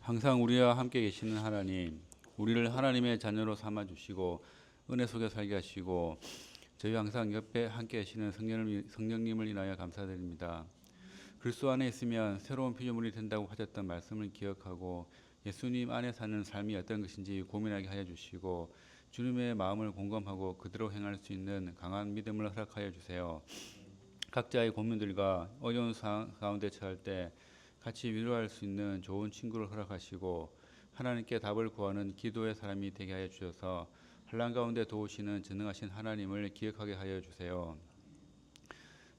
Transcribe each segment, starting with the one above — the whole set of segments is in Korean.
항상 우리와 함께 계시는 하나님, 우리를 하나님의 자녀로 삼아 주시고 은혜 속에 살게 하시고 저희 항상 옆에 함께 계시는 성령님을 인하여 감사드립니다. 그리스도 안에 있으면 새로운 피조물이 된다고 하셨던 말씀을 기억하고 예수님 안에 사는 삶이 어떤 것인지 고민하게 하여 주시고 주님의 마음을 공감하고 그대로 행할 수 있는 강한 믿음을 허락하여 주세요. 각자의 고민들과 어려운 상황 가운데 처할 때 같이 위로할 수 있는 좋은 친구를 허락하시고 하나님께 답을 구하는 기도의 사람이 되게 하여 주셔서 환난 가운데 도우시는 전능하신 하나님을 기억하게 하여 주세요.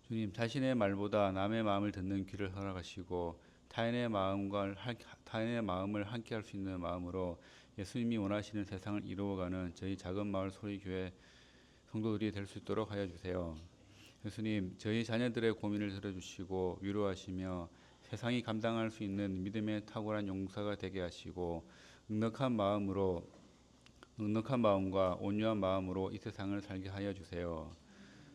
주님, 자신의 말보다 남의 마음을 듣는 귀를 허락하시고 타인의 마음을 함께 할 수 있는 마음으로 예수님이 원하시는 세상을 이루어가는 저희 작은 마을 소리교회 성도들이 될 수 있도록 하여 주세요. 예수님, 저희 자녀들의 고민을 들어주시고 위로하시며 세상이 감당할 수 있는 믿음의 탁월한 용사가 되게 하시고 넉넉한 마음과 온유한 마음으로 이 세상을 살게 하여 주세요.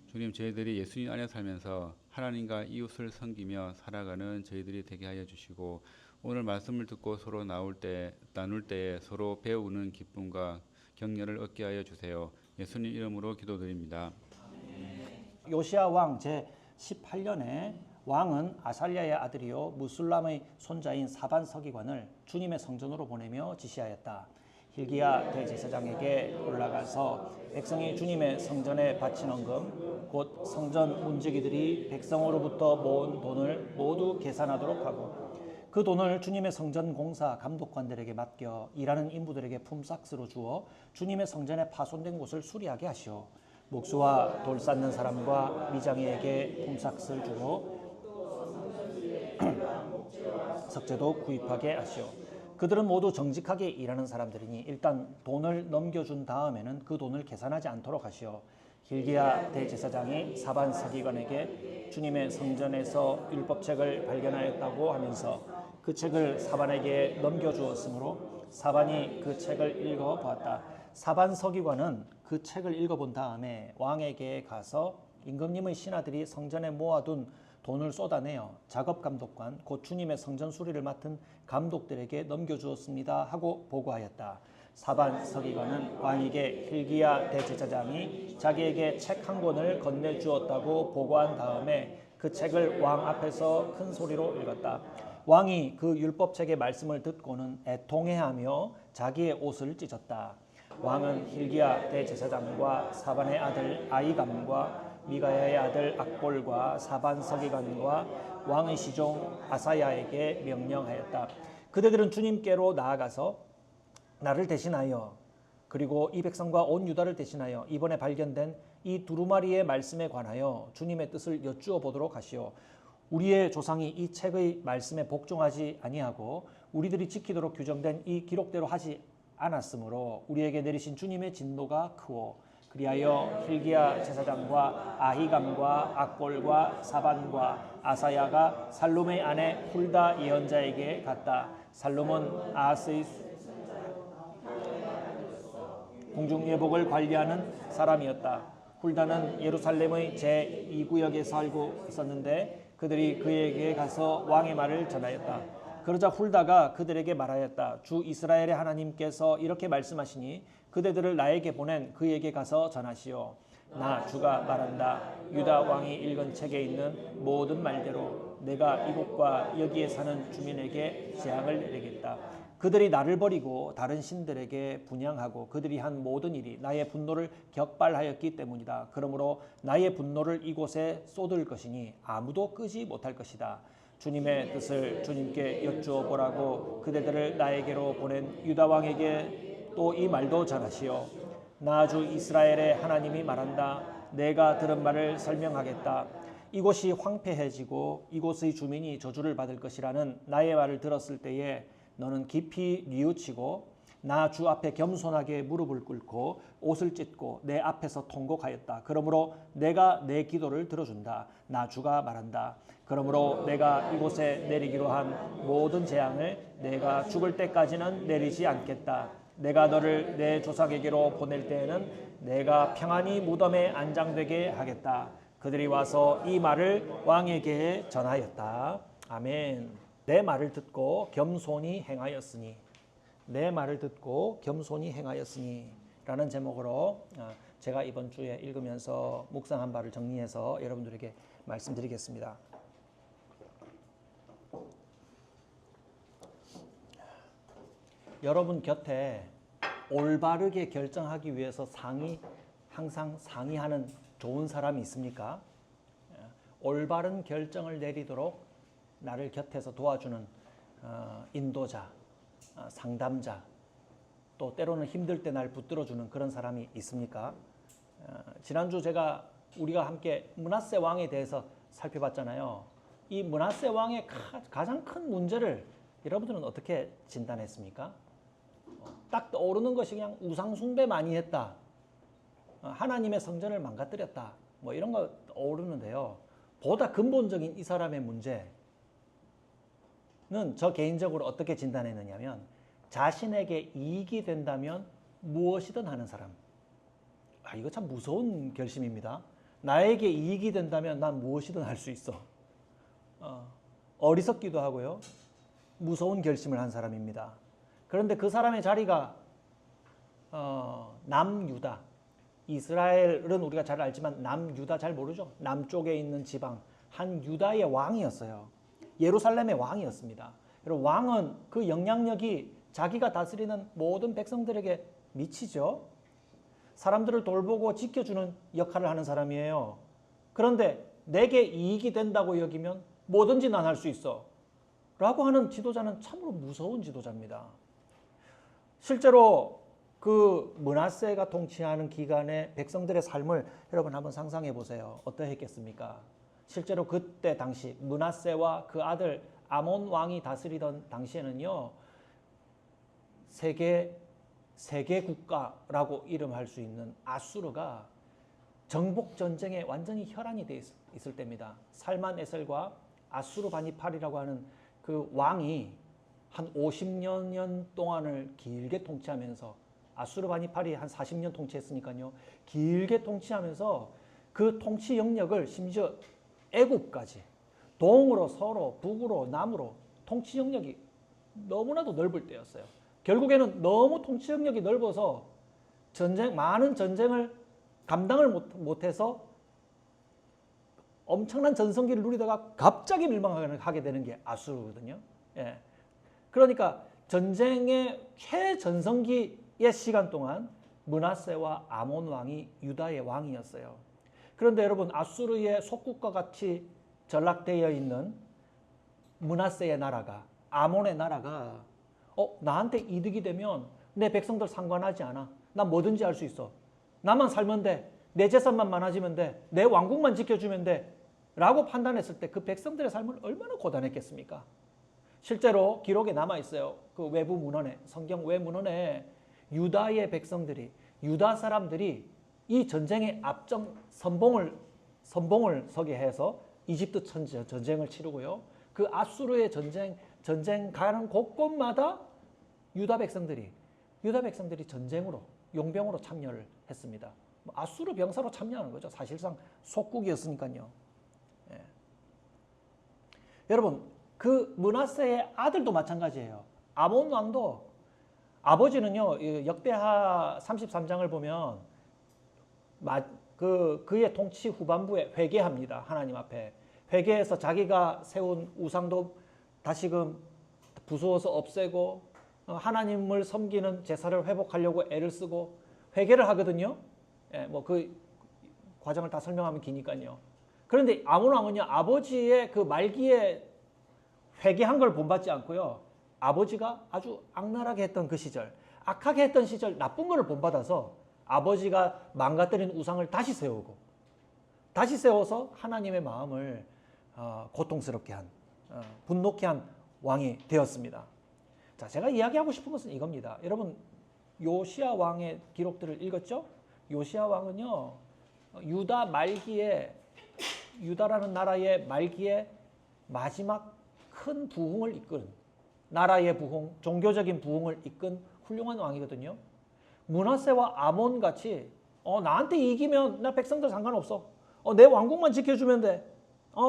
주님, 저희들이 예수님 안에 살면서 하나님과 이웃을 섬기며 살아가는 저희들이 되게 하여 주시고 오늘 말씀을 듣고 서로 나눌 때에 서로 배우는 기쁨과 격려를 얻게 하여 주세요. 예수님 이름으로 기도드립니다. 요시야 왕 제 18년에 왕은 아살랴의 아들이요 무술람의 손자인 사반 서기관을 주님의 성전으로 보내며 지시하였다. hil기야 대제사장에게 올라가서 백성이 주님의 성전에 바친 헌금 곧 성전 문지기들이 백성으로부터 모은 돈을 모두 계산하도록 하고 그 돈을 주님의 성전 공사 감독관들에게 맡겨 일하는 인부들에게 품삯으로 주어 주님의 성전에 파손된 곳을 수리하게 하시오. 목수와 돌 쌓는 사람과 미장이에게 품삯을 주고 석재도 구입하게 하시오. 그들은 모두 정직하게 일하는 사람들이니 일단 돈을 넘겨준 다음에는 그 돈을 계산하지 않도록 하시오. hil기야 대제사장이 사반 서기관에게 주님의 성전에서 율법책을 발견하였다고 하면서 그 책을 사반에게 넘겨주었으므로 사반이 그 책을 읽어보았다. 사반 서기관은 그 책을 읽어본 다음에 왕에게 가서 임금님의 신하들이 성전에 모아둔 돈을 쏟아내어 작업감독관 곧 주님의 성전 수리를 맡은 감독들에게 넘겨주었습니다 하고 보고하였다. 사반 서기관은 왕에게 hil기야 대제사장이 자기에게 책 한 권을 건네주었다고 보고한 다음에 그 책을 왕 앞에서 큰 소리로 읽었다. 왕이 그 율법책의 말씀을 듣고는 애통해하며 자기의 옷을 찢었다. 왕은 hil기야 대제사장과 사반의 아들 아히감과 미가야의 아들 악볼과 사반 서기관과 왕의 시종 아사야에게 명령하였다. 그대들은 주님께로 나아가서 나를 대신하여 그리고 이 백성과 온 유다를 대신하여 이번에 발견된 이 두루마리의 말씀에 관하여 주님의 뜻을 여쭈어 보도록 하시오. 우리의 조상이 이 책의 말씀에 복종하지 아니하고 우리들이 지키도록 규정된 이 기록대로 하지 않았으므로 우리에게 내리신 주님의 진노가 크오. 그리하여 hil기야 제사장과 아히감과 악볼과 사반과 아사야가 살룸의 아내 훌다 예언자에게 갔다. 살룸은 아하스의 궁중 예복을 관리하는 사람이었다. 훌다는 예루살렘의 제2구역에 살고 있었는데 그들이 그에게 가서 왕의 말을 전하였다. 그러자 훌다가 그들에게 말하였다. 주 이스라엘의 하나님께서 이렇게 말씀하시니 그대들을 나에게 보낸 그에게 가서 전하시오. 나 주가 말한다. 유다 왕이 읽은 책에 있는 모든 말대로 내가 이곳과 여기에 사는 주민에게 재앙을 내리겠다. 그들이 나를 버리고 다른 신들에게 분향하고 그들이 한 모든 일이 나의 분노를 격발하였기 때문이다. 그러므로 나의 분노를 이곳에 쏟을 것이니 아무도 끄지 못할 것이다. 주님의 뜻을 주님께 여쭈어 보라고 그대들을 나에게로 보낸 유다 왕에게 또 이 말도 전하시오. 나 주 이스라엘의 하나님이 말한다. 내가 들은 말을 설명하겠다. 이곳이 황폐해지고 이곳의 주민이 저주를 받을 것이라는 나의 말을 들었을 때에 너는 깊이 뉘우치고 나 주 앞에 겸손하게 무릎을 꿇고 옷을 찢고 내 앞에서 통곡하였다. 그러므로 내가 내 기도를 들어준다. 나 주가 말한다. 그러므로 내가 이곳에 내리기로 한 모든 재앙을 내가 죽을 때까지는 내리지 않겠다. 내가 너를 내 조상에게로 보낼 때에는 내가 평안히 무덤에 안장되게 하겠다. 그들이 와서 이 말을 왕에게 전하였다. 아멘. 내 말을 듣고 겸손히 행하였으니, 내 말을 듣고 겸손히 행하였으니 라는 제목으로 제가 이번 주에 읽으면서 묵상한 바를 정리해서 여러분들에게 말씀드리겠습니다. 여러분 곁에 올바르게 결정하기 위해서 항상 상의하는 좋은 사람이 있습니까? 올바른 결정을 내리도록 나를 곁에서 도와주는 인도자, 상담자, 또 때로는 힘들 때 날 붙들어주는 그런 사람이 있습니까? 지난주 우리가 함께 므낫세 왕에 대해서 살펴봤잖아요. 이 므낫세 왕의 가장 큰 문제를 여러분들은 어떻게 진단했습니까? 딱 떠오르는 것이 그냥 우상 숭배 많이 했다, 하나님의 성전을 망가뜨렸다, 뭐 이런 거 떠오르는데요. 보다 근본적인 이 사람의 문제는 저 개인적으로 어떻게 진단했느냐면, 자신에게 이익이 된다면 무엇이든 하는 사람. 이거 참 무서운 결심입니다. 나에게 이익이 된다면 난 무엇이든 할 수 있어. 어리석기도 하고요, 무서운 결심을 한 사람입니다. 그런데 그 사람의 자리가 남유다, 이스라엘은 우리가 잘 알지만 남유다 잘 모르죠. 남쪽에 있는 지방 한 유다의 왕이었어요. 예루살렘의 왕이었습니다. 그리고 왕은 그 영향력이 자기가 다스리는 모든 백성들에게 미치죠. 사람들을 돌보고 지켜주는 역할을 하는 사람이에요. 그런데 내게 이익이 된다고 여기면 뭐든지 난 할 수 있어 라고 하는 지도자는 참으로 무서운 지도자입니다. 실제로 그 므낫세가 통치하는 기간에 백성들의 삶을 여러분 한번 상상해 보세요. 어떠했겠습니까? 실제로 그때 당시 므낫세와 그 아들 아몬 왕이 다스리던 당시에는요, 세계 국가라고 이름할 수 있는 아수르가 정복 전쟁에 완전히 혈안이 돼 있을 때입니다. 살만 에셀과 아수르 바니팔이라고 하는 그 왕이 한 50년 동안을 길게 통치하면서, 아수르 바니팔이 한 40년 통치했으니까요, 길게 통치하면서 그 통치 영역을 심지어 애굽까지 동으로 서로 북으로 남으로 통치 영역이 너무나도 넓을 때였어요. 결국에는 너무 통치 영역이 넓어서 많은 전쟁을 감당을 못해서 엄청난 전성기를 누리다가 갑자기 멸망하게 되는 게 아수르거든요. 예. 그러니까 전쟁의 최전성기의 시간 동안 므낫세와 아몬 왕이 유다의 왕이었어요. 그런데 여러분, 아수르의 속국과 같이 전락되어 있는 므낫세의 나라가, 아몬의 나라가 나한테 이득이 되면 내 백성들 상관하지 않아. 난 뭐든지 할 수 있어. 나만 살면 돼. 내 재산만 많아지면 돼. 내 왕국만 지켜주면 돼. 라고 판단했을 때 그 백성들의 삶은 얼마나 고단했겠습니까? 실제로 기록에 남아있어요. 그 외부 문헌에, 성경 외문헌에 유다의 백성들이, 유다 사람들이 이 전쟁의 앞정 선봉을 서게 해서 이집트 전쟁을 치르고요, 그 아수르의 전쟁 가는 곳곳마다 유다 백성들이 전쟁으로, 용병으로 참여를 했습니다. 아수르 병사로 참여하는 거죠. 사실상 속국이었으니까요. 예. 여러분, 그 므낫세의 아들도 마찬가지예요. 아몬 왕도, 아버지는요, 역대하 33장을 보면 그의 통치 후반부에 회개합니다. 하나님 앞에 회개해서 자기가 세운 우상도 다시금 부수어서 없애고 하나님을 섬기는 제사를 회복하려고 애를 쓰고 회개를 하거든요. 예, 뭐 그 과정을 다 설명하면 기니까요. 그런데 아몬 왕은요, 아버지의 그 말기에 회개한 걸 본받지 않고요, 아버지가 아주 악랄하게 했던 그 시절, 악하게 했던 시절, 나쁜 거를 본받아서 아버지가 망가뜨린 우상을 다시 세워서 하나님의 마음을 고통스럽게 한, 분노케 한 왕이 되었습니다. 자, 제가 이야기하고 싶은 것은 이겁니다. 여러분, 요시야 왕의 기록들을 읽었죠? 요시야 왕은요, 유다라는 나라의 말기에 마지막 큰 부흥을 이끈, 나라의 부흥, 종교적인 부흥을 이끈 훌륭한 왕이거든요. 므낫세와 아몬 같이 나한테 이기면 나 백성들 상관없어. 내 왕국만 지켜주면 돼.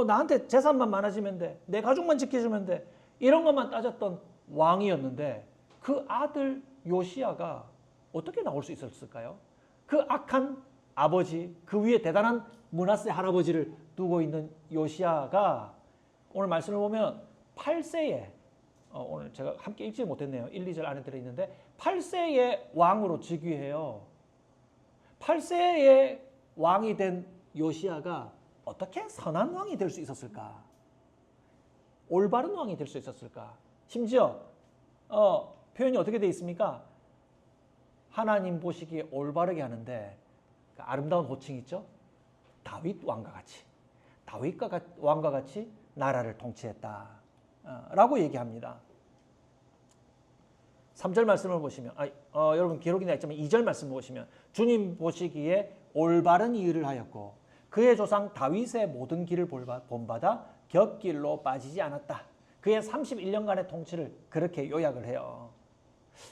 나한테 재산만 많아지면 돼. 내 가족만 지켜주면 돼. 이런 것만 따졌던 왕이었는데 그 아들 요시야가 어떻게 나올 수 있었을까요? 그 악한 아버지, 그 위에 대단한 므낫세 할아버지를 두고 있는 요시야가 오늘 말씀을 보면 8세에 오늘 제가 함께 읽지 못했네요. 1, 2절 안에 들어있는데 8세에 왕으로 즉위해요. 8세에 왕이 된 요시야가 어떻게 선한 왕이 될 수 있었을까? 올바른 왕이 될 수 있었을까? 심지어 표현이 어떻게 되어 있습니까? 하나님 보시기에 올바르게 하는데 그 아름다운 호칭 있죠? 다윗 왕과 같이, 다윗 왕과 같이 나라를 통치했다 라고 얘기합니다. 3절 말씀을 보시면 여러분 기록이 나 있지만 2절 말씀을 보시면 주님 보시기에 올바른 일을 하였고 그의 조상 다윗의 모든 길을 본받아 곁길로 빠지지 않았다. 그의 31년간의 통치를 그렇게 요약을 해요.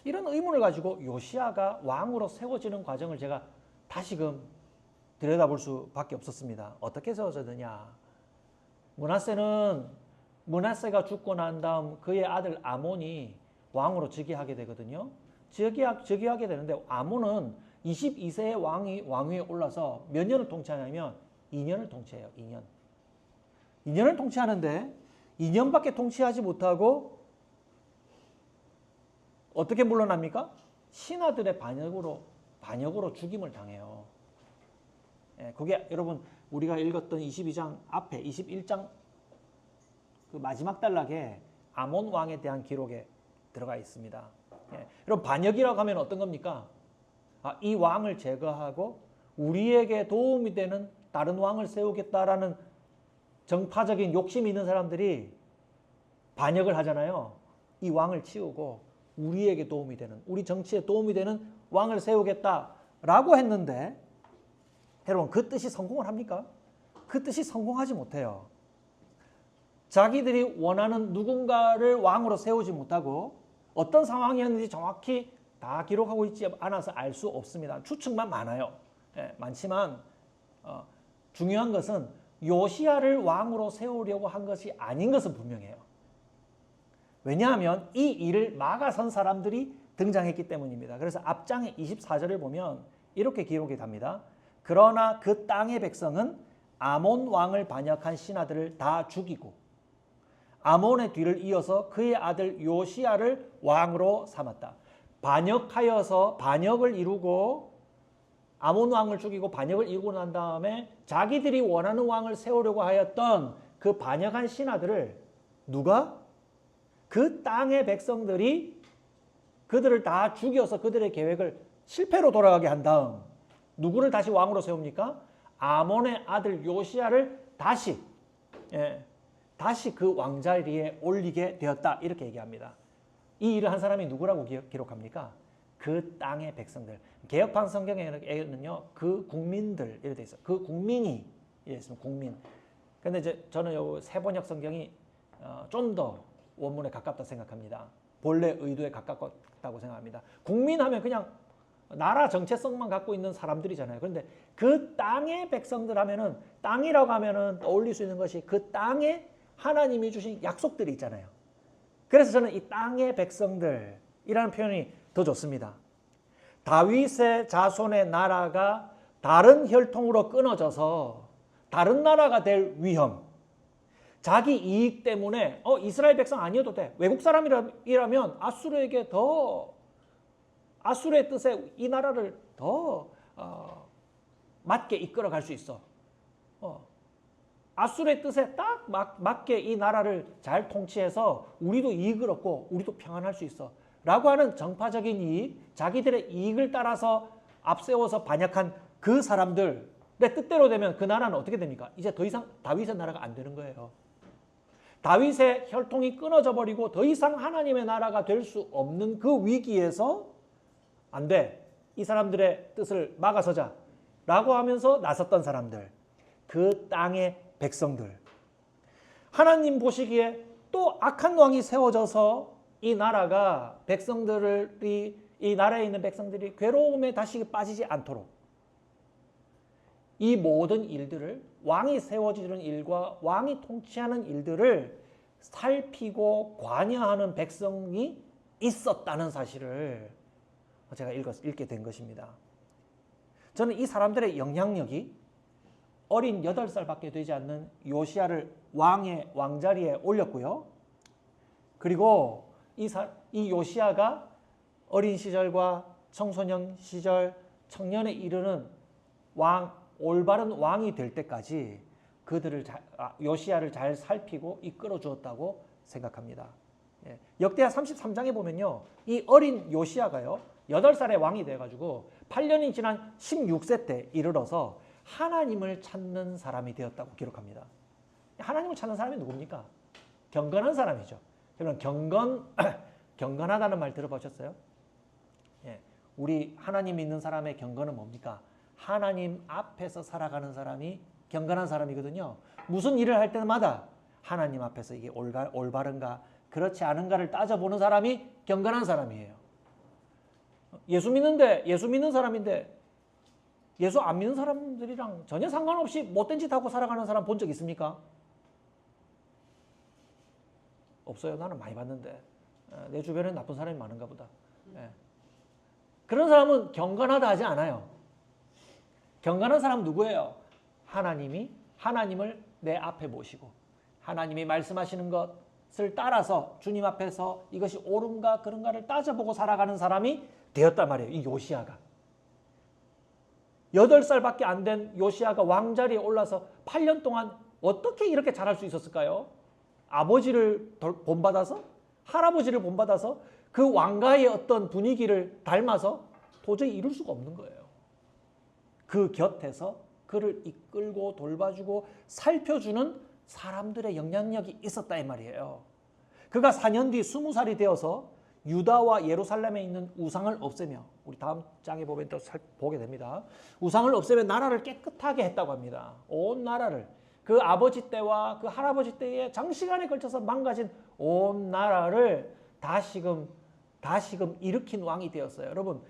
이런 의문을 가지고 요시야가 왕으로 세워지는 과정을 제가 다시금 들여다볼 수밖에 없었습니다. 어떻게 세워졌느냐? 므낫세가 죽고 난 다음 그의 아들 아몬이 왕으로 즉위하게 되거든요. 즉위하게 되는데 아몬은 22세의 왕위에 올라서 몇 년을 통치하냐면 2년을 통치해요. 2년을 통치하는데 2년밖에 통치하지 못하고 어떻게 물러납니까? 신하들의 반역으로 죽임을 당해요. 그게 여러분 우리가 읽었던 22장 앞에 21장 그 마지막 단락에 아몬 왕에 대한 기록에 들어가 있습니다. 여러분 반역이라고 하면 어떤 겁니까? 이 왕을 제거하고 우리에게 도움이 되는 다른 왕을 세우겠다라는 정파적인 욕심이 있는 사람들이 반역을 하잖아요. 이 왕을 치우고 우리에게 도움이 되는, 우리 정치에 도움이 되는 왕을 세우겠다라고 했는데 여러분 그 뜻이 성공을 합니까? 그 뜻이 성공하지 못해요. 자기들이 원하는 누군가를 왕으로 세우지 못하고 어떤 상황이었는지 정확히 다 기록하고 있지 않아서 알 수 없습니다. 추측만 많아요. 많지만 중요한 것은 요시야를 왕으로 세우려고 한 것이 아닌 것은 분명해요. 왜냐하면 이 일을 막아선 사람들이 등장했기 때문입니다. 그래서 앞장의 24절을 보면 이렇게 기록이 됩니다. 그러나 그 땅의 백성은 아몬 왕을 반역한 신하들을 다 죽이고 아몬의 뒤를 이어서 그의 아들 요시야를 왕으로 삼았다. 반역하여서 반역을 이루고 아몬 왕을 죽이고 반역을 이루고 난 다음에 자기들이 원하는 왕을 세우려고 하였던 그 반역한 신하들을 누가? 그 땅의 백성들이 그들을 다 죽여서 그들의 계획을 실패로 돌아가게 한 다음 누구를 다시 왕으로 세웁니까? 아몬의 아들 요시야를 다시 그 왕자리에 올리게 되었다. 이렇게 얘기합니다. 이 일을 한 사람이 누구라고 기록합니까? 그 땅의 백성들. 개혁판 성경에는요, 그 국민들 이렇게 돼 있어요. 그 국민이 이렇게 있습니다. 국민. 근데 이제 저는 요 세번역 성경이 좀 더 원문에 가깝다 생각합니다. 본래 의도에 가깝다고 생각합니다. 국민하면 그냥 나라 정체성만 갖고 있는 사람들이잖아요. 그런데 그 땅의 백성들 하면은 땅이라고 하면은 떠올릴 수 있는 것이 그 땅에 하나님이 주신 약속들이 있잖아요. 그래서 저는 이 땅의 백성들이라는 표현이 더 좋습니다. 다윗의 자손의 나라가 다른 혈통으로 끊어져서 다른 나라가 될 위험, 자기 이익 때문에 이스라엘 백성 아니어도 돼. 외국 사람이라면 아수르의 뜻에 이 나라를 더 맞게 이끌어갈 수 있어. 아수르의 뜻에 딱 맞게 이 나라를 잘 통치해서 우리도 이익을 얻고 우리도 평안할 수 있어. 라고 하는 정파적인 이익, 자기들의 이익을 따라서 앞세워서 반역한 그 사람들의 뜻대로 되면 그 나라는 어떻게 됩니까? 이제 더 이상 다윗의 나라가 안 되는 거예요. 다윗의 혈통이 끊어져 버리고 더 이상 하나님의 나라가 될 수 없는 그 위기에서 안 돼. 이 사람들의 뜻을 막아서자. 라고 하면서 나섰던 사람들. 그 땅의 백성들. 하나님 보시기에 또 악한 왕이 세워져서 이 나라가 이 나라에 있는 백성들이 괴로움에 다시 빠지지 않도록 이 모든 일들을 왕이 세워지는 일과 왕이 통치하는 일들을 살피고 관여하는 백성이 있었다는 사실을 제가 읽게 된 것입니다. 저는 이 사람들의 영향력이 어린 8살밖에 되지 않는 요시야를 왕자리에 올렸고요. 그리고 이 요시야가 어린 시절과 청소년 시절, 청년에 이르는 올바른 왕이 될 때까지 요시야를 잘 살피고 이끌어 주었다고 생각합니다. 역대하 33장에 보면요, 이 어린 요시야가요 8살의 왕이 돼가지고 8년이 지난 16세 때 이르러서 하나님을 찾는 사람이 되었다고 기록합니다. 하나님을 찾는 사람이 누굽니까? 경건한 사람이죠. 여러분 경건하다는 말 들어보셨어요? 우리 하나님 믿는 사람의 경건은 뭡니까? 하나님 앞에서 살아가는 사람이 경건한 사람이거든요. 무슨 일을 할 때마다 하나님 앞에서 이게 올바른가 그렇지 않은가를 따져보는 사람이 경건한 사람이에요. 예수 믿는 사람인데 예수 안 믿는 사람들이랑 전혀 상관없이 못된 짓 하고 살아가는 사람 본 적 있습니까? 없어요. 나는 많이 봤는데 내 주변에 나쁜 사람이 많은가 보다. 그런 사람은 경건하다 하지 않아요. 경건한 사람은 누구예요? 하나님을 내 앞에 모시고 하나님이 말씀하시는 것을 따라서 주님 앞에서 이것이 옳은가 그런가를 따져보고 살아가는 사람이 되었단 말이에요. 이 요시야가 8살밖에 안 된 요시야가 왕자리에 올라서 8년 동안 어떻게 이렇게 잘할 수 있었을까요? 아버지를 본받아서 할아버지를 본받아서 그 왕가의 어떤 분위기를 닮아서 도저히 이룰 수가 없는 거예요. 그 곁에서 그를 이끌고 돌봐주고 살펴주는 사람들의 영향력이 있었다 이 말이에요. 그가 4년 뒤 20살이 되어서 유다와 예루살렘에 있는 우상을 없애며 우리 다음 장에 보면 또 보게 됩니다. 우상을 없애며 나라를 깨끗하게 했다고 합니다. 온 나라를 그 아버지 때와 그 할아버지 때의 장시간에 걸쳐서 망가진 온 나라를 다시금 일으킨 왕이 되었어요. 여러분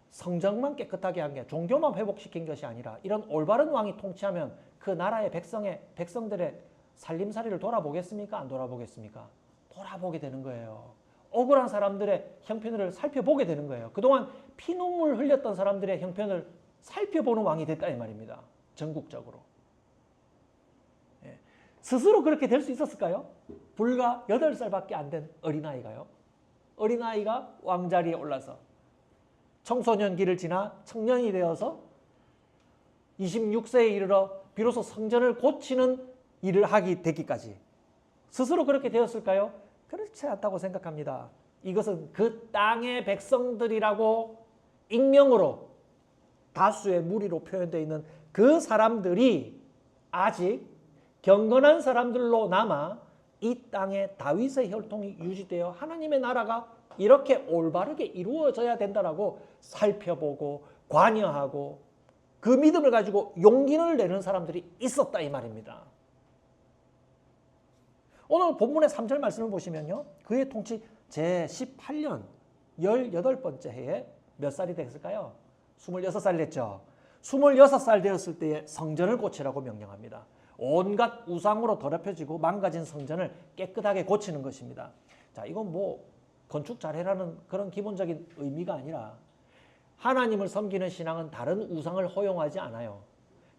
성정만 깨끗하게 한 게 종교만 회복시킨 것이 아니라 이런 올바른 왕이 통치하면 그 나라의 백성들의 살림살이를 돌아보겠습니까? 안 돌아보겠습니까? 돌아보게 되는 거예요. 억울한 사람들의 형편을 살펴보게 되는 거예요. 그동안 피눈물 흘렸던 사람들의 형편을 살펴보는 왕이 됐다 이 말입니다. 전국적으로. 스스로 그렇게 될 수 있었을까요? 불과 8살밖에 안 된 어린아이가요. 어린아이가 왕자리에 올라서 청소년기를 지나 청년이 되어서 26세에 이르러 비로소 성전을 고치는 일을 하게 되기까지 스스로 그렇게 되었을까요? 그렇지 않다고 생각합니다. 이것은 그 땅의 백성들이라고 익명으로 다수의 무리로 표현되어 있는 그 사람들이 아직 경건한 사람들로 남아 이 땅에 다윗의 혈통이 유지되어 하나님의 나라가 이렇게 올바르게 이루어져야 된다라고 살펴보고 관여하고 그 믿음을 가지고 용기를 내는 사람들이 있었다 이 말입니다. 오늘 본문의 3절 말씀을 보시면요. 그의 통치 제18년 18번째 해에 몇 살이 됐을까요? 26살이 됐죠. 26살 되었을 때에 성전을 고치라고 명령합니다. 온갖 우상으로 더럽혀지고 망가진 성전을 깨끗하게 고치는 것입니다. 자, 이건 뭐 건축 잘해라는 그런 기본적인 의미가 아니라 하나님을 섬기는 신앙은 다른 우상을 허용하지 않아요.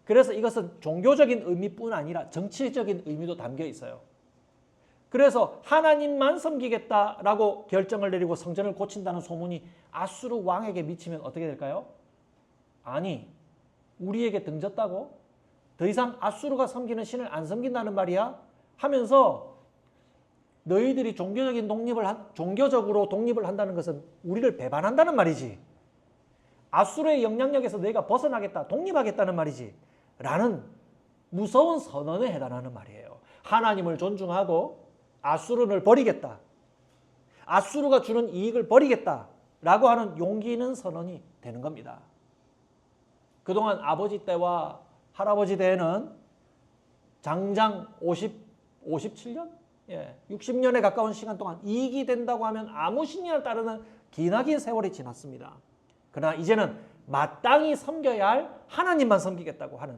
그래서 이것은 종교적인 의미뿐 아니라 정치적인 의미도 담겨 있어요. 그래서 하나님만 섬기겠다라고 결정을 내리고 성전을 고친다는 소문이 아수르 왕에게 미치면 어떻게 될까요? 아니, 우리에게 등졌다고? 더 이상 아수르가 섬기는 신을 안 섬긴다는 말이야? 하면서 너희들이 종교적으로 독립을 한다는 것은 우리를 배반한다는 말이지. 아수르의 영향력에서 너희가 벗어나겠다, 독립하겠다는 말이지. 라는 무서운 선언에 해당하는 말이에요. 하나님을 존중하고 아수르를 버리겠다. 아수르가 주는 이익을 버리겠다. 라고 하는 용기 있는 선언이 되는 겁니다. 그동안 아버지 때와 할아버지 때에는 장장 57년? 60년에 가까운 시간 동안 이익이 된다고 하면 아무 신이나 따르는 기나긴 세월이 지났습니다. 그러나 이제는 마땅히 섬겨야 할 하나님만 섬기겠다고 하는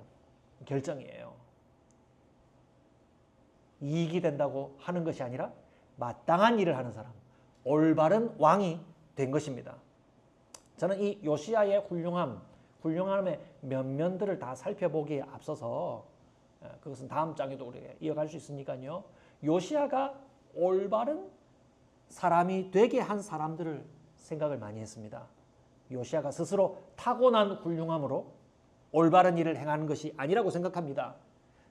결정이에요. 이익이 된다고 하는 것이 아니라 마땅한 일을 하는 사람, 올바른 왕이 된 것입니다. 저는 이 요시야의 훌륭함의 면면들을 다 살펴보기에 앞서서 그것은 다음 장에도 우리가 이어갈 수 있으니까요. 요시야가 올바른 사람이 되게 한 사람들을 생각을 많이 했습니다. 요시야가 스스로 타고난 훌륭함으로 올바른 일을 행하는 것이 아니라고 생각합니다.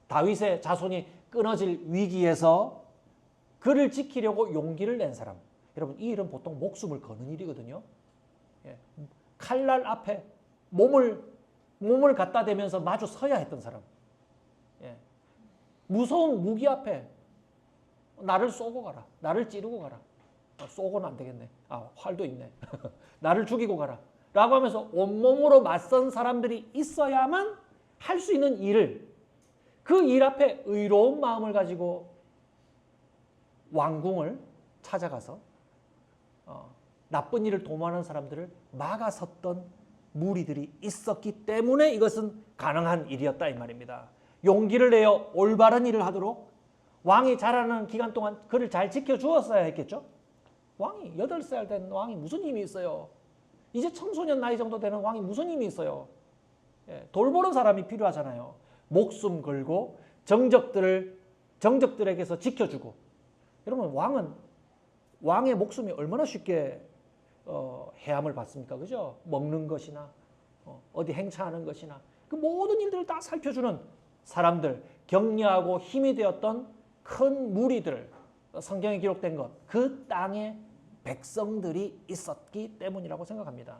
다윗의 자손이 끊어질 위기에서 그를 지키려고 용기를 낸 사람. 여러분, 이 일은 보통 목숨을 거는 일이거든요. 칼날 앞에 몸을 갖다 대면서 마주 서야 했던 사람. 무서운 무기 앞에 나를 쏘고 가라. 나를 찌르고 가라. 쏘고는 안 되겠네. 활도 있네. 나를 죽이고 가라. 라고 하면서 온몸으로 맞선 사람들이 있어야만 할 수 있는 일을, 그 일 앞에 의로운 마음을 가지고 왕궁을 찾아가서 나쁜 일을 도모하는 사람들을 막아섰던 무리들이 있었기 때문에 이것은 가능한 일이었다 이 말입니다. 용기를 내어 올바른 일을 하도록 왕이 자라는 기간 동안 그를 잘 지켜주었어야 했겠죠. 왕이 8살 된 왕이 무슨 힘이 있어요. 이제 청소년 나이 정도 되는 왕이 무슨 힘이 있어요. 돌보는 사람이 필요하잖아요. 목숨 걸고 정적들에게서 지켜주고. 여러분, 왕의 목숨이 얼마나 쉽게 해함을 받습니까? 그죠? 먹는 것이나 어디 행차하는 것이나 그 모든 일들을 다 살펴주는 사람들, 격려하고 힘이 되었던 큰 무리들, 성경에 기록된 것, 그 땅에 백성들이 있었기 때문이라고 생각합니다.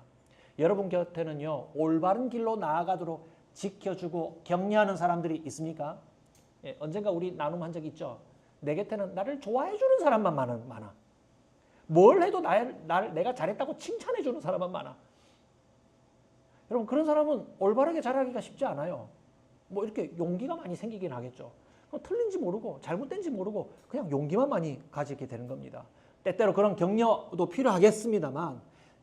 여러분 곁에는요, 올바른 길로 나아가도록 지켜주고 격려하는 사람들이 있습니까? 언젠가 우리 나눔한 적 있죠? 내 곁에는 나를 좋아해주는 사람만 많아. 뭘 해도 내가 잘했다고 칭찬해주는 사람만 많아. 여러분, 그런 사람은 올바르게 자라기가 쉽지 않아요. 뭐 이렇게 용기가 많이 생기긴 하겠죠. 틀린지 모르고 잘못된지 모르고 그냥 용기만 많이 가지게 되는 겁니다. 때때로 그런 격려도 필요하겠습니다만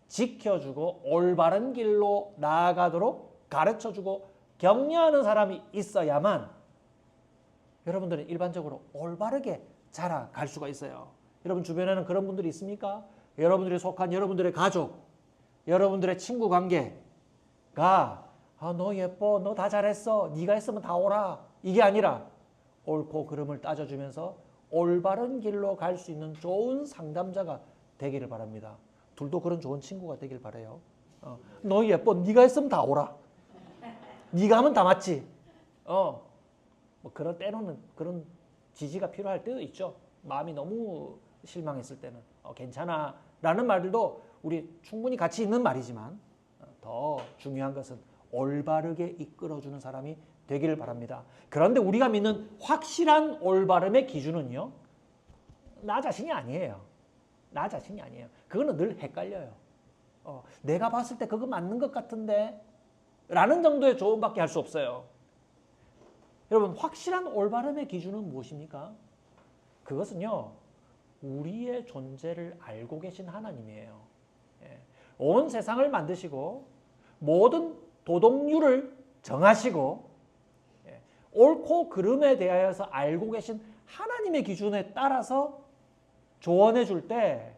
지켜주고 올바른 길로 나아가도록 가르쳐주고 격려하는 사람이 있어야만 여러분들은 일반적으로 올바르게 자라갈 수가 있어요. 여러분 주변에는 그런 분들이 있습니까? 여러분들이 속한 여러분들의 가족, 여러분들의 친구 관계가 너 예뻐, 너 다 잘했어, 네가 했으면 다 오라, 이게 아니라 옳고 그름을 따져주면서 올바른 길로 갈 수 있는 좋은 상담자가 되기를 바랍니다. 둘도 그런 좋은 친구가 되길 바라요. 너 예뻐, 네가 했으면 다 오라, 네가 하면 다 맞지. 뭐 그런 때로는 그런 지지가 필요할 때도 있죠. 마음이 너무 실망했을 때는 괜찮아 라는 말들도 우리 충분히 가치 있는 말이지만 더 중요한 것은 올바르게 이끌어주는 사람이 되기를 바랍니다. 그런데 우리가 믿는 확실한 올바름의 기준은요, 나 자신이 아니에요. 나 자신이 아니에요. 그거는 늘 헷갈려요. 내가 봤을 때 그거 맞는 것 같은데 라는 정도의 조언밖에 할 수 없어요. 여러분, 확실한 올바름의 기준은 무엇입니까? 그것은요, 우리의 존재를 알고 계신 하나님이에요. 온 세상을 만드시고 모든 도덕률을 정하시고 옳고 그름에 대하여서 알고 계신 하나님의 기준에 따라서 조언해 줄 때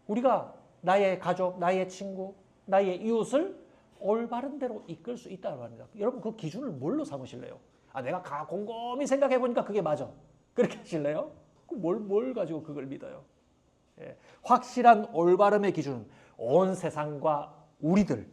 우리가 나의 가족, 나의 친구, 나의 이웃을 올바른 대로 이끌 수 있다고 합니다. 여러분, 그 기준을 뭘로 삼으실래요? 내가 곰곰이 생각해 보니까 그게 맞아. 그렇게 하실래요? 뭘 가지고 그걸 믿어요? 확실한 올바름의 기준은 온 세상과 우리들,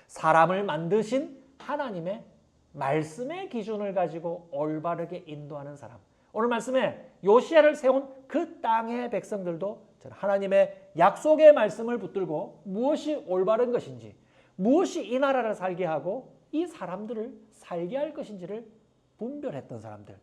사람을 만드신 하나님의 말씀의 기준을 가지고 올바르게 인도하는 사람. 오늘 말씀에 요시야를 세운 그 땅의 백성들도 하나님의 약속의 말씀을 붙들고 무엇이 올바른 것인지, 무엇이 이 나라를 살게 하고 이 사람들을 살게 할 것인지를 분별했던 사람들.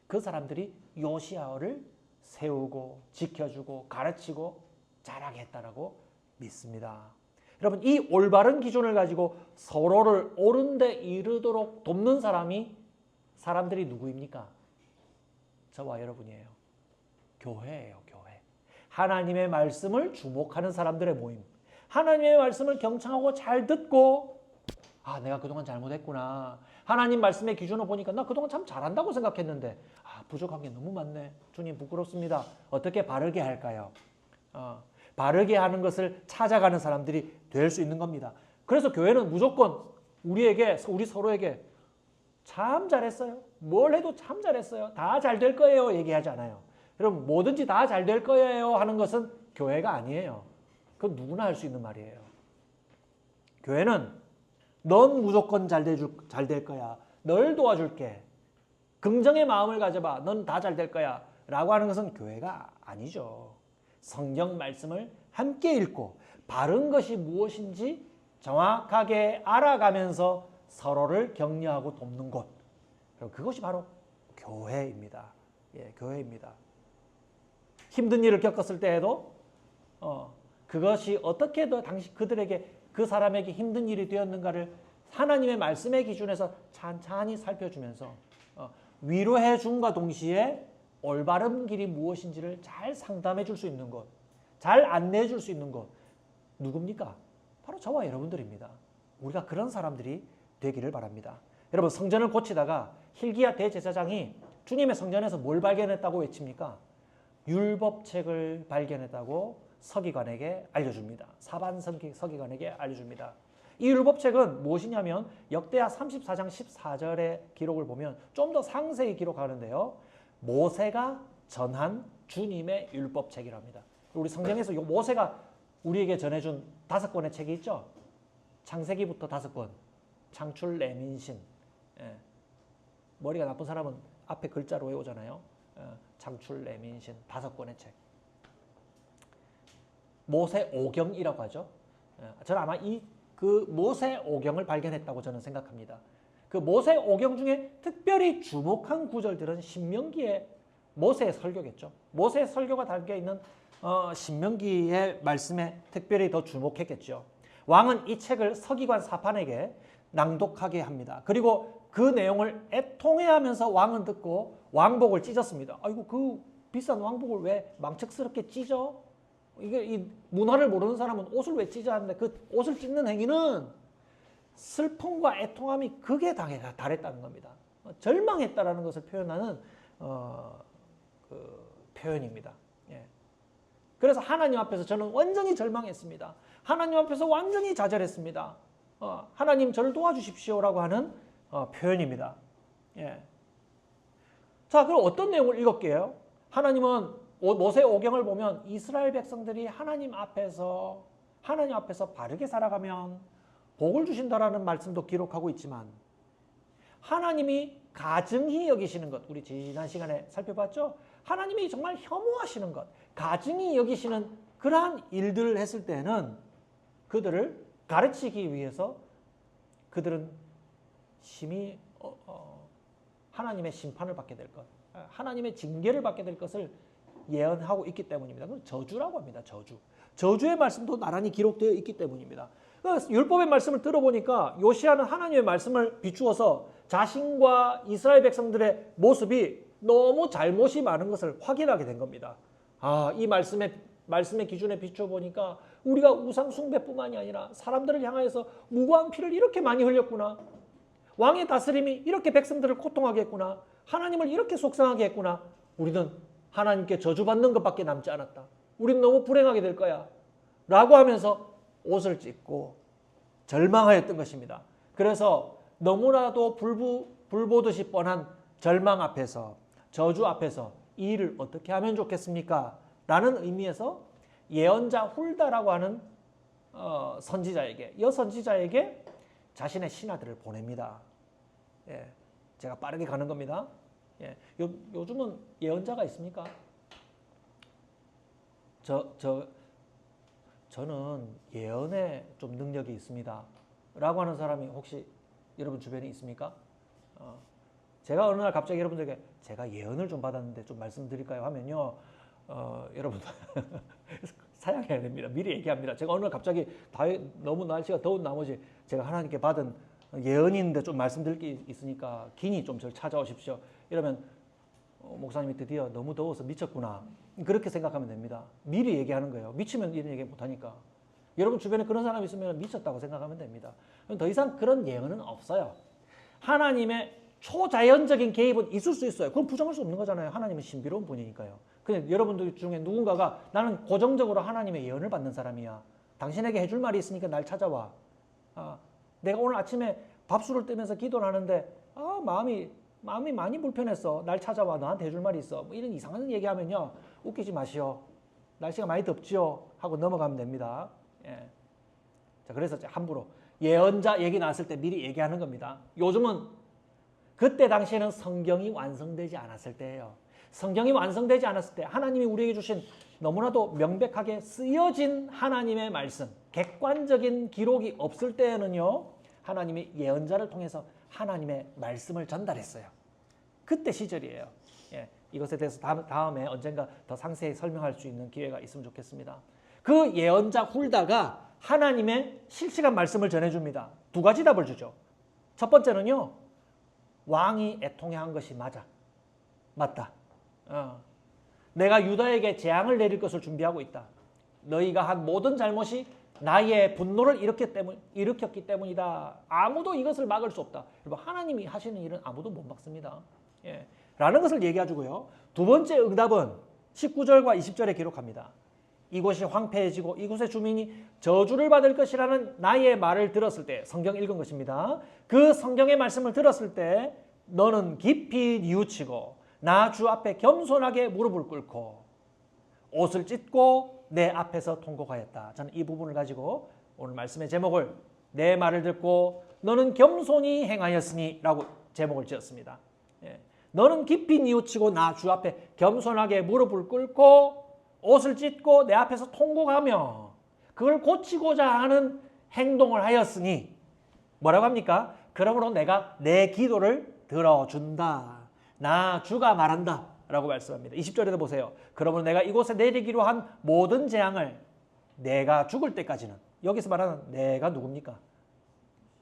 그 사람들이 요시야를 세우고 지켜주고 가르치고 자라게 했다라고 믿습니다. 여러분, 이 올바른 기준을 가지고 서로를 옳은 데 이르도록 돕는 사람들이 누구입니까? 저와 여러분이에요. 교회예요, 교회. 하나님의 말씀을 주목하는 사람들의 모임. 하나님의 말씀을 경청하고 잘 듣고 내가 그동안 잘못했구나. 하나님 말씀의 기준을 보니까 나 그동안 참 잘한다고 생각했는데 부족한 게 너무 많네. 주님 부끄럽습니다. 어떻게 바르게 할까요? 바르게 하는 것을 찾아가는 사람들이 될 수 있는 겁니다. 그래서 교회는 무조건 우리 서로에게 참 잘했어요. 뭘 해도 참 잘했어요. 다 잘 될 거예요. 얘기하지 않아요. 여러분 뭐든지 다 잘 될 거예요 하는 것은 교회가 아니에요. 그건 누구나 할 수 있는 말이에요. 교회는 넌 무조건 잘 될 거야. 널 도와줄게. 긍정의 마음을 가져봐. 넌 다 잘 될 거야. 라고 하는 것은 교회가 아니죠. 성경 말씀을 함께 읽고 바른 것이 무엇인지 정확하게 알아가면서 서로를 격려하고 돕는 곳. 그것이 바로 교회입니다. 예, 교회입니다. 힘든 일을 겪었을 때에도 그것이 어떻게 그들에게 그 사람에게 힘든 일이 되었는가를 하나님의 말씀의 기준에서 찬찬히 살펴주면서 위로해 줌과 동시에 올바른 길이 무엇인지를 잘 상담해 줄 수 있는 것, 잘 안내해 줄 수 있는 것 누굽니까? 바로 저와 여러분들입니다. 우리가 그런 사람들이 되기를 바랍니다. 여러분 성전을 고치다가 hil기야 대제사장이 주님의 성전에서 뭘 발견했다고 외칩니까? 율법책을 발견했다고 서기관에게 알려줍니다. 사반 서기관에게 알려줍니다. 이 율법책은 무엇이냐면 역대하 34장 14절의 기록을 보면 좀 더 상세히 기록하는데요. 모세가 전한 주님의 율법책이랍니다. 우리 성경에서 이 모세가 우리에게 전해준 5권의 책이 있죠. 창세기부터 5권, 창출, 레민신. 예. 머리가 나쁜 사람은 앞에 글자로 외우잖아요. 창출, 레민신 5권의 책. 모세 오경이라고 하죠. 저는 아마 그 모세 오경을 발견했다고 저는 생각합니다. 그 모세 오경 중에 특별히 주목한 구절들은 신명기의 모세의 설교겠죠. 모세의 설교가 담겨 있는 신명기의 말씀에 특별히 더 주목했겠죠. 왕은 이 책을 서기관 사판에게 낭독하게 합니다. 그리고 그 내용을 애통해하면서 왕은 듣고 왕복을 찢었습니다. 아이고 그 비싼 왕복을 왜 망측스럽게 찢어? 이게 이 문화를 모르는 사람은 옷을 왜 찢어 하는데 그 옷을 찢는 행위는 슬픔과 애통함이 극에 달했다는 겁니다. 절망했다라는 것을 표현하는 그 표현입니다. 예. 그래서 하나님 앞에서 저는 완전히 절망했습니다. 하나님 앞에서 완전히 좌절했습니다. 하나님 저를 도와주십시오라고 하는 표현입니다. 예. 자, 그럼 어떤 내용을 읽을게요? 하나님은 모세 오경을 보면 이스라엘 백성들이 하나님 앞에서 바르게 살아가면 복을 주신다라는 말씀도 기록하고 있지만 하나님이 가증히 여기시는 것, 우리 지난 시간에 살펴봤죠? 하나님이 정말 혐오하시는 것, 가증히 여기시는 그러한 일들을 했을 때는 그들을 가르치기 위해서 그들은 심히 하나님의 심판을 받게 될 것, 하나님의 징계를 받게 될 것을 예언하고 있기 때문입니다. 그건 저주라고 합니다. 저주의 말씀도 나란히 기록되어 있기 때문입니다. 율법의 말씀을 들어보니까 요시야는 하나님의 말씀을 비추어서 자신과 이스라엘 백성들의 모습이 너무 잘못이 많은 것을 확인하게 된 겁니다. 이 말씀의 기준에 비춰보니까 우리가 우상 숭배뿐만이 아니라 사람들을 향하여서 무고한 피를 이렇게 많이 흘렸구나. 왕의 다스림이 이렇게 백성들을 고통하게 했구나. 하나님을 이렇게 속상하게 했구나. 우리는 하나님께 저주받는 것밖에 남지 않았다. 우리는 너무 불행하게 될 거야. 라고 하면서 옷을 찢고 절망하였던 것입니다. 그래서 너무나도 불보듯이 뻔한 절망 앞에서, 저주 앞에서 이 일을 어떻게 하면 좋겠습니까? 라는 의미에서 예언자 훌다라고 하는 선지자에게 자신의 신하들을 보냅니다. 예, 제가 빠르게 가는 겁니다. 예, 요즘은 예언자가 있습니까? 저는 예언에 좀 능력이 있습니다. 라고 하는 사람이 혹시 여러분 주변에 있습니까? 제가 어느 날 갑자기 여러분들에게 제가 예언을 좀 받았는데 좀 말씀드릴까요? 하면요. 여러분 사양해야 됩니다. 미리 얘기합니다. 제가 어느 날 갑자기 너무 날씨가 더운 나머지 제가 하나님께 받은 예언인데 좀 말씀드릴 게 있으니까 긴히 좀 저를 찾아오십시오. 이러면 목사님이 드디어 너무 더워서 미쳤구나. 그렇게 생각하면 됩니다. 미리 얘기하는 거예요. 미치면 이런 얘기 못하니까. 여러분 주변에 그런 사람이 있으면 미쳤다고 생각하면 됩니다. 더 이상 그런 예언은 없어요. 하나님의 초자연적인 개입은 있을 수 있어요. 그건 부정할 수 없는 거잖아요. 하나님은 신비로운 분이니까요. 그냥 여러분들 중에 누군가가 나는 고정적으로 하나님의 예언을 받는 사람이야. 당신에게 해줄 말이 있으니까 날 찾아와. 내가 오늘 아침에 밥술을 뜨면서 기도를 하는데 마음이 많이 불편했어. 날 찾아와. 너한테 해줄 말이 있어. 뭐 이런 이상한 얘기하면요. 웃기지 마시오. 날씨가 많이 덥지요? 하고 넘어가면 됩니다. 예. 자, 그래서 함부로 예언자 얘기 나왔을 때 미리 얘기하는 겁니다. 요즘은 그때 당시에는 성경이 완성되지 않았을 때예요. 성경이 완성되지 않았을 때 하나님이 우리에게 주신 너무나도 명백하게 쓰여진 하나님의 말씀, 객관적인 기록이 없을 때에는요. 하나님이 예언자를 통해서 하나님의 말씀을 전달했어요. 그때 시절이에요. 예, 이것에 대해서 다음에 언젠가 더 상세히 설명할 수 있는 기회가 있으면 좋겠습니다. 그 예언자 훌다가 하나님의 실시간 말씀을 전해줍니다. 두 가지 답을 주죠. 첫 번째는요. 왕이 애통해한 것이 맞다. 내가 유다에게 재앙을 내릴 것을 준비하고 있다. 너희가 한 모든 잘못이 나의 분노를 일으켰기 때문이다. 아무도 이것을 막을 수 없다. 여러분, 하나님이 하시는 일은 아무도 못 막습니다. 예. 라는 것을 얘기해주고요. 두 번째 응답은 19절과 20절에 기록합니다. 이곳이 황폐해지고 이곳의 주민이 저주를 받을 것이라는 나의 말을 들었을 때, 성경 읽은 것입니다. 그 성경의 말씀을 들었을 때 너는 깊이 뉘우치고 나 주 앞에 겸손하게 무릎을 꿇고 옷을 찢고 내 앞에서 통곡하였다. 저는 이 부분을 가지고 오늘 말씀의 제목을 내 말을 듣고 너는 겸손히 행하였으니 라고 제목을 지었습니다. 예. 너는 깊이 뉘우치고 나 주 앞에 겸손하게 무릎을 꿇고 옷을 찢고 내 앞에서 통곡하며 그걸 고치고자 하는 행동을 하였으니 뭐라고 합니까? 그러므로 내가 내 기도를 들어준다. 나 주가 말한다. 라고 말씀합니다. 20절에도 보세요. 그러므로 내가 이곳에 내리기로 한 모든 재앙을 내가 죽을 때까지는, 여기서 말하는 내가 누굽니까?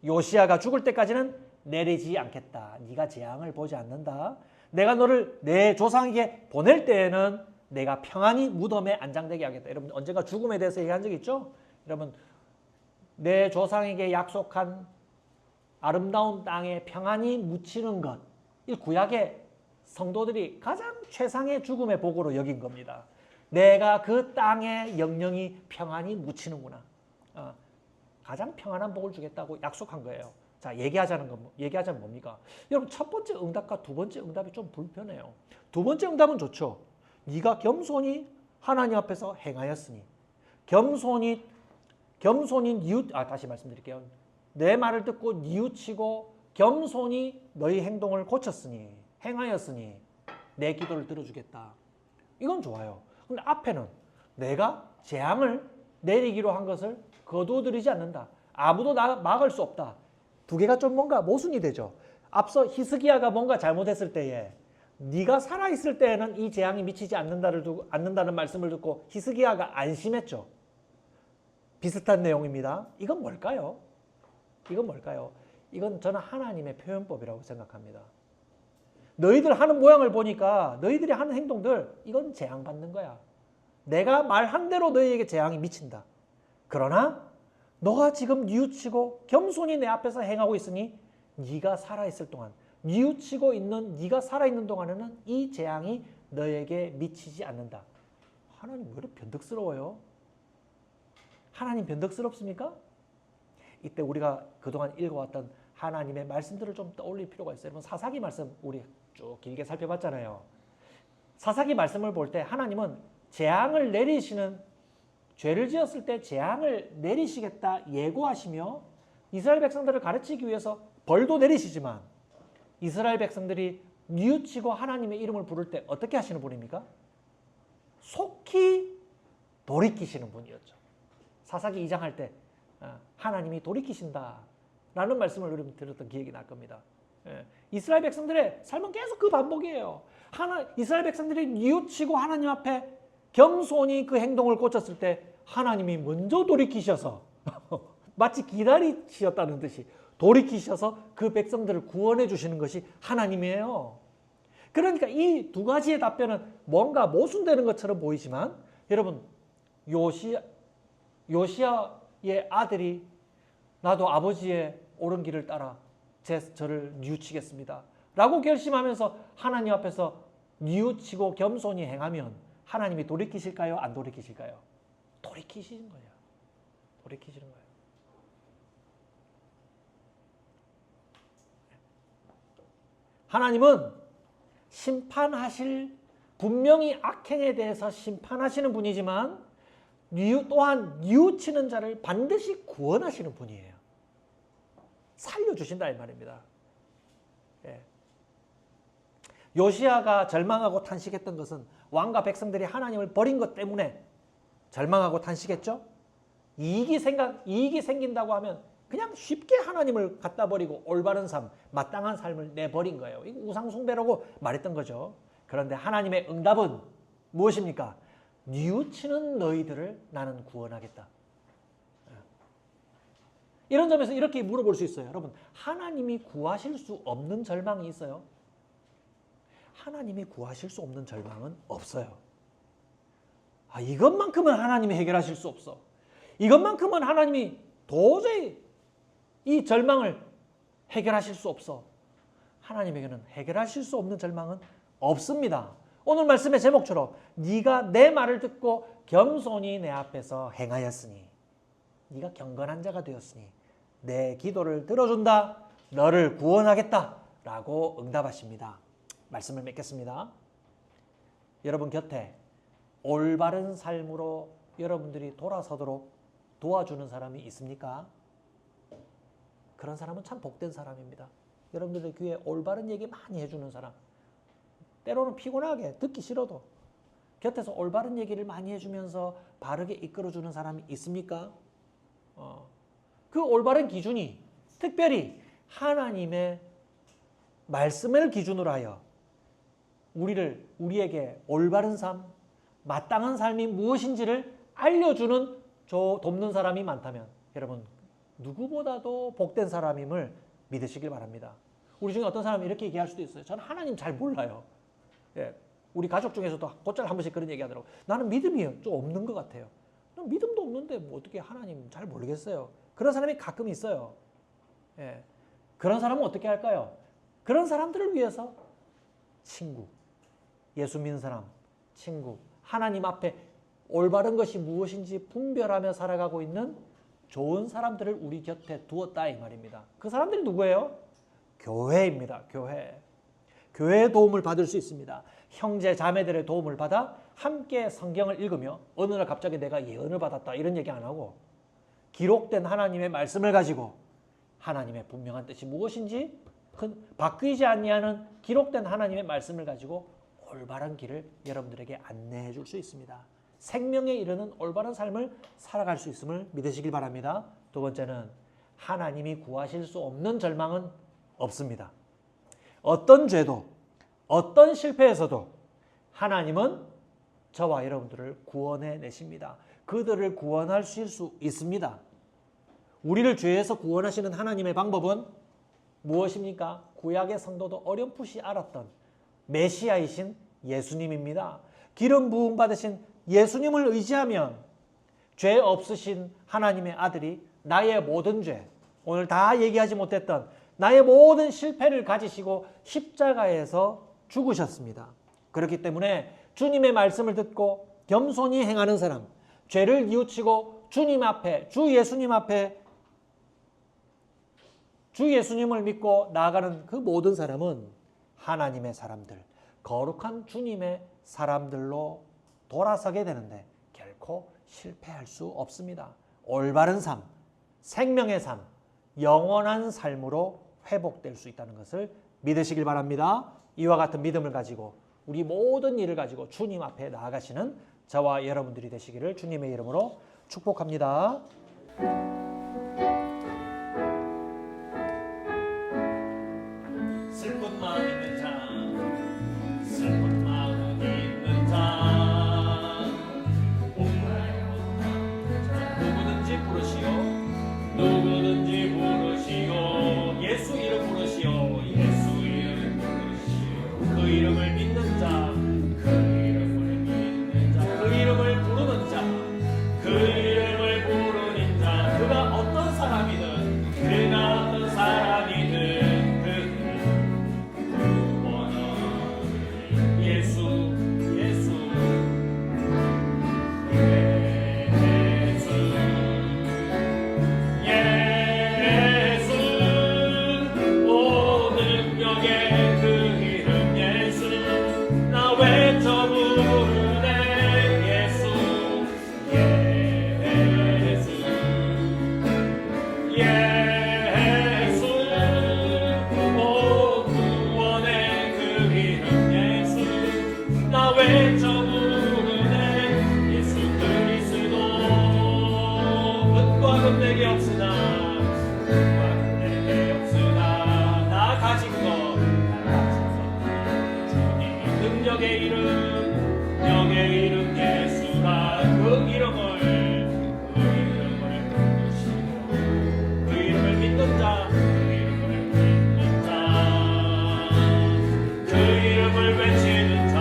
요시야가 죽을 때까지는 내리지 않겠다. 네가 재앙을 보지 않는다. 내가 너를 내 조상에게 보낼 때에는 내가 평안히 무덤에 안장되게 하겠다. 여러분 언젠가 죽음에 대해서 얘기한 적 있죠? 여러분 내 조상에게 약속한 아름다운 땅에 평안히 묻히는 것, 이 구약의 성도들이 가장 최상의 죽음의 복으로 여긴 겁니다. 내가 그 땅에 영영이 평안히 묻히는구나. 가장 평안한 복을 주겠다고 약속한 거예요. 자, 얘기하자면 뭡니까? 여러분 첫 번째 응답과 두 번째 응답이 좀 불편해요. 두 번째 응답은 좋죠. 네가 겸손히 하나님 앞에서 행하였으니, 겸손히 다시 말씀드릴게요. 내 말을 듣고 뉘우치고 겸손히 너희 행동을 고쳤으니, 행하였으니 내 기도를 들어주겠다. 이건 좋아요. 근데 앞에는 내가 재앙을 내리기로 한 것을 거두어들이지 않는다. 아무도 나 막을 수 없다. 두 개가 좀 뭔가 모순이 되죠. 앞서 히스기야가 뭔가 잘못했을 때에 네가 살아있을 때에는 이 재앙이 미치지 않는다는 말씀을 듣고 히스기야가 안심했죠. 비슷한 내용입니다. 이건 뭘까요? 이건 저는 하나님의 표현법이라고 생각합니다. 너희들 하는 모양을 보니까 너희들이 하는 행동들 이건 재앙받는 거야. 내가 말한 대로 너희에게 재앙이 미친다. 그러나 너가 지금 뉘우치고 겸손히 내 앞에서 행하고 있으니 네가 살아있을 동안, 뉘우치고 있는 네가 살아있는 동안에는 이 재앙이 너에게 미치지 않는다. 하나님 왜 이렇게 변덕스러워요? 하나님 변덕스럽습니까? 이때 우리가 그동안 읽어왔던 하나님의 말씀들을 좀 떠올릴 필요가 있어요. 여러분 사사기 말씀 우리 쭉 길게 살펴봤잖아요. 사사기 말씀을 볼 때 하나님은 재앙을 내리시는, 죄를 지었을 때 재앙을 내리시겠다 예고하시며 이스라엘 백성들을 가르치기 위해서 벌도 내리시지만 이스라엘 백성들이 뉘우치고 하나님의 이름을 부를 때 어떻게 하시는 분입니까? 속히 돌이키시는 분이었죠. 사사기 2장 할 때 하나님이 돌이키신다 라는 말씀을 여러분 들었던 기억이 날 겁니다. 이스라엘 백성들의 삶은 계속 그 반복이에요. 이스라엘 백성들이 뉘우치고 하나님 앞에 겸손히 그 행동을 고쳤을 때 하나님이 먼저 돌이키셔서 마치 기다리셨다는 듯이 돌이키셔서 그 백성들을 구원해 주시는 것이 하나님이에요. 그러니까 이 두 가지의 답변은 뭔가 모순되는 것처럼 보이지만 여러분 요시야의 아들이 나도 아버지의 옳은 길을 따라 저를 뉘우치겠습니다. 라고 결심하면서 하나님 앞에서 뉘우치고 겸손히 행하면 하나님이 돌이키실까요? 안 돌이키실까요? 돌이키시는 거예요. 돌이키시는 거예요. 하나님은 심판하실, 분명히 악행에 대해서 심판하시는 분이지만 또한 뉘우치는 자를 반드시 구원하시는 분이에요. 살려주신다 이 말입니다. 예. 요시야가 절망하고 탄식했던 것은 왕과 백성들이 하나님을 버린 것 때문에 절망하고 탄식했죠. 이익이 생긴다고 하면 그냥 쉽게 하나님을 갖다 버리고 올바른 삶, 마땅한 삶을 내버린 거예요. 이거 우상숭배라고 말했던 거죠. 그런데 하나님의 응답은 무엇입니까? 뉘우치는 너희들을 나는 구원하겠다. 이런 점에서 이렇게 물어볼 수 있어요. 여러분, 하나님이 구하실 수 없는 절망이 있어요? 하나님이 구하실 수 없는 절망은 없어요. 이것만큼은 하나님이 해결하실 수 없어. 이것만큼은 하나님이 도저히 이 절망을 해결하실 수 없어. 하나님에게는 해결하실 수 없는 절망은 없습니다. 오늘 말씀의 제목처럼 네가 내 말을 듣고 겸손히 내 앞에서 행하였으니, 네가 경건한 자가 되었으니 내 기도를 들어준다. 너를 구원하겠다. 라고 응답하십니다. 말씀을 맺겠습니다. 여러분 곁에 올바른 삶으로 여러분들이 돌아서도록 도와주는 사람이 있습니까? 그런 사람은 참 복된 사람입니다. 여러분들의 귀에 올바른 얘기 많이 해주는 사람, 때로는 피곤하게 듣기 싫어도 곁에서 올바른 얘기를 많이 해주면서 바르게 이끌어주는 사람이 있습니까? 그 올바른 기준이 특별히 하나님의 말씀을 기준으로 하여 우리에게 올바른 삶, 마땅한 삶이 무엇인지를 알려주는 돕는 사람이 많다면 여러분 누구보다도 복된 사람임을 믿으시길 바랍니다. 우리 중에 어떤 사람이 이렇게 얘기할 수도 있어요. 저는 하나님 잘 몰라요. 예, 우리 가족 중에서도 곧잘 한 번씩 그런 얘기 하더라고요. 나는 믿음이 좀 없는 것 같아요. 믿음도 없는데 뭐 어떻게 하나님 잘 모르겠어요. 그런 사람이 가끔 있어요. 예, 그런 사람은 어떻게 할까요? 그런 사람들을 위해서 친구, 예수 믿는 사람, 친구, 하나님 앞에 올바른 것이 무엇인지 분별하며 살아가고 있는 좋은 사람들을 우리 곁에 두었다 이 말입니다. 그 사람들이 누구예요? 교회입니다. 교회. 교회의 도움을 받을 수 있습니다. 형제 자매들의 도움을 받아 함께 성경을 읽으며 어느 날 갑자기 내가 예언을 받았다 이런 얘기 안 하고 기록된 하나님의 말씀을 가지고 하나님의 분명한 뜻이 무엇인지 바뀌지 아니하는 기록된 하나님의 말씀을 가지고 올바른 길을 여러분들에게 안내해 줄 수 있습니다. 생명에 이르는 올바른 삶을 살아갈 수 있음을 믿으시길 바랍니다. 두 번째는 하나님이 구하실 수 없는 절망은 없습니다. 어떤 죄도 어떤 실패에서도 하나님은 저와 여러분들을 구원해 내십니다. 그들을 구원하실 수 있습니다. 우리를 죄에서 구원하시는 하나님의 방법은 무엇입니까? 구약의 성도도 어렴풋이 알았던 메시아이신 예수님입니다. 기름 부음 받으신 예수님을 의지하면 죄 없으신 하나님의 아들이 나의 모든 죄, 오늘 다 얘기하지 못했던 나의 모든 실패를 가지시고 십자가에서 죽으셨습니다. 그렇기 때문에 주님의 말씀을 듣고 겸손히 행하는 사람, 죄를 뉘우치고 주님 앞에, 주 예수님을 믿고 나아가는 그 모든 사람은 하나님의 사람들, 거룩한 주님의 사람들로 돌아서게 되는데 결코 실패할 수 없습니다. 올바른 삶, 생명의 삶, 영원한 삶으로 회복될 수 있다는 것을 믿으시길 바랍니다. 이와 같은 믿음을 가지고 우리 모든 일을 가지고 주님 앞에 나아가시는 저와 여러분들이 되시기를 주님의 이름으로 축복합니다. 슬픈 마음 있는 자, 슬픈 마음 있는 자, 누구든지 부르시오, 누구든지 부르시오, 예수 이름 부르시오, 예수 이름 부르시오. 그 이름을 믿는 자, 그 이름을 믿는 자, 그 이름을 부르는 자, 그 이름을 부르는 자, 그가 어떤 사람이든, 그가 어떤 사람이든 그 은과 금 내게 없으나 나 가진 것 주님 능력의 이름 예수라 그 이름을 부르시고 그 이름을 믿는 자 그 이름을 외치는 자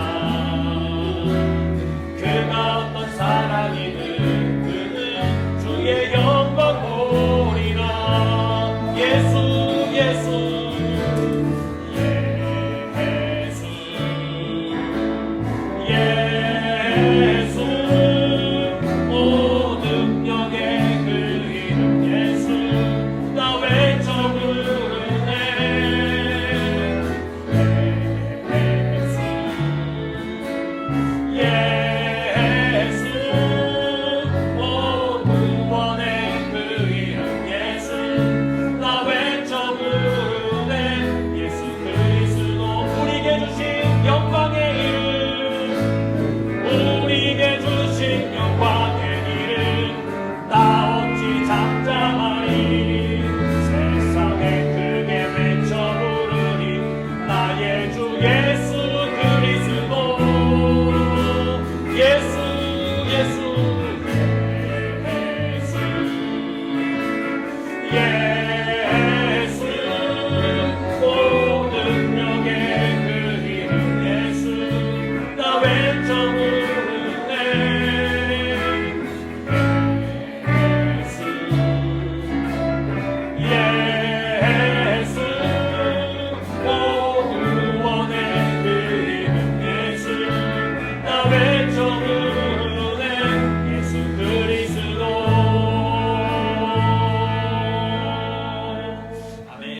그가 어떤 사랑이든 그는 주의 영광 보리라 예수 예수 오 능력의 그 이름 예수 나 외쳐 부르네 예수 오 구원의 그 이름 예수 나 외쳐 부르네 예수 그리스도 우리에게 주신 영광의 이름 우리에게 주신 영광의 이름 나 어찌 잠잠하리 세상에 크게 외쳐 부르니 나의 주 예수 그리스도 예수 예수 예수